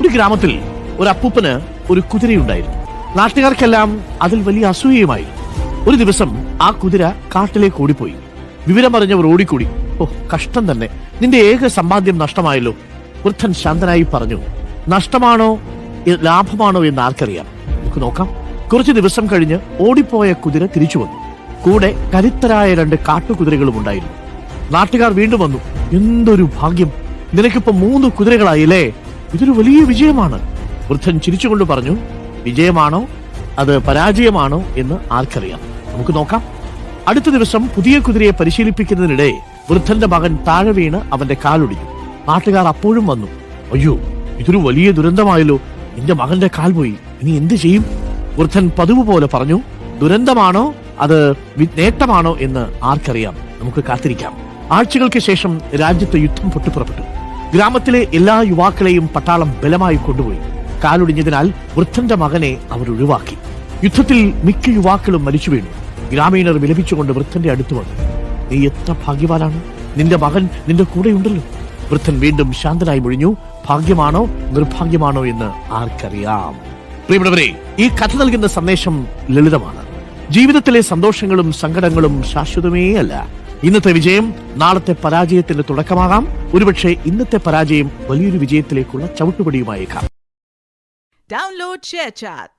ഒരു ഗ്രാമത്തിൽ ഒരു അപ്പൂപ്പന് ഒരു കുതിരയുണ്ടായിരുന്നു. നാട്ടുകാർക്കെല്ലാം അതിൽ വലിയ അസൂയയുമായി. ഒരു ദിവസം ആ കുതിര കാട്ടിലേക്ക് ഓടിപ്പോയി. വിവരം അറിഞ്ഞവർ ഓടിക്കൂടി. ഓ, കഷ്ടം തന്നെ, നിന്റെ ഏക സമ്പാദ്യം നഷ്ടമായല്ലോ. വൃദ്ധൻ ശാന്തനായി പറഞ്ഞു, നഷ്ടമാണോ ലാഭമാണോ എന്ന് ആർക്കറിയാം, നമുക്ക് നോക്കാം. കുറച്ചു ദിവസം കഴിഞ്ഞ് ഓടിപ്പോയ കുതിര തിരിച്ചു വന്നു. കൂടെ കരുത്തരായ 2 കാട്ടുകുതിരകളും ഉണ്ടായിരുന്നു. നാട്ടുകാർ വീണ്ടും വന്നു. എന്തൊരു ഭാഗ്യം, നിനക്കിപ്പോ 3 കുതിരകളായില്ലേ, ഇതൊരു വലിയ വിജയമാണ്. വൃദ്ധൻ ചിരിച്ചുകൊണ്ട് പറഞ്ഞു, വിജയമാണോ അത് പരാജയമാണോ എന്ന് ആർക്കറിയാം, നമുക്ക് നോക്കാം. അടുത്ത ദിവസം പുതിയ കുതിരയെ പരിശീലിപ്പിക്കുന്നതിനിടെ വൃദ്ധന്റെ മകൻ താഴെ വീണ് അവന്റെ കാലൊടിഞ്ഞു. നാട്ടുകാർ അപ്പോഴും വന്നു. അയ്യോ, ഇതൊരു വലിയ ദുരന്തമായല്ലോ, എന്റെ മകന്റെ കാൽ പോയി, ഇനി എന്ത് ചെയ്യും? വൃദ്ധൻ പതിവ് പോലെ പറഞ്ഞു, ദുരന്തമാണോ അത് നേട്ടമാണോ എന്ന് ആർക്കറിയാം, നമുക്ക് കാത്തിരിക്കാം. ആഴ്ചകൾക്ക് ശേഷം രാജ്യത്ത് യുദ്ധം പൊട്ടിപ്പുറപ്പെട്ടു. ഗ്രാമത്തിലെ എല്ലാ യുവാക്കളെയും പട്ടാളം ബലമായി കൊണ്ടുപോയി. കാലൊടിഞ്ഞതിനാൽ വൃദ്ധന്റെ മകനെ അവർ ഒഴിവാക്കി. യുദ്ധത്തിൽ മിക്ക യുവാക്കളും മരിച്ചു വീണു. ഗ്രാമീണർ വിലപിച്ചുകൊണ്ട് വൃദ്ധന്റെ അടുത്ത് വന്നു. നീ എത്ര ഭാഗ്യവാനാണ്, നിന്റെ മകൻ നിന്റെ കൂടെയുണ്ടല്ലോ. വൃദ്ധൻ വീണ്ടും ശാന്തനായി മുഴിഞ്ഞു, ഭാഗ്യമാണോ നിർഭാഗ്യമാണോ എന്ന് ആർക്കറിയാം. പ്രിയപ്പെട്ടവരെ, ഈ കഥ നൽകുന്ന സന്ദേശം ലളിതമാണ്. ജീവിതത്തിലെ സന്തോഷങ്ങളും സങ്കടങ്ങളും ശാശ്വതമേ അല്ല. ഇന്നത്തെ വിജയം നാളത്തെ പരാജയത്തിന്റെ തുടക്കമാകാം. ഒരുപക്ഷെ ഇന്നത്തെ പരാജയം വലിയൊരു വിജയത്തിലേക്കുള്ള ചവിട്ടുപടിയുമായേക്കാം. Download ShareChat.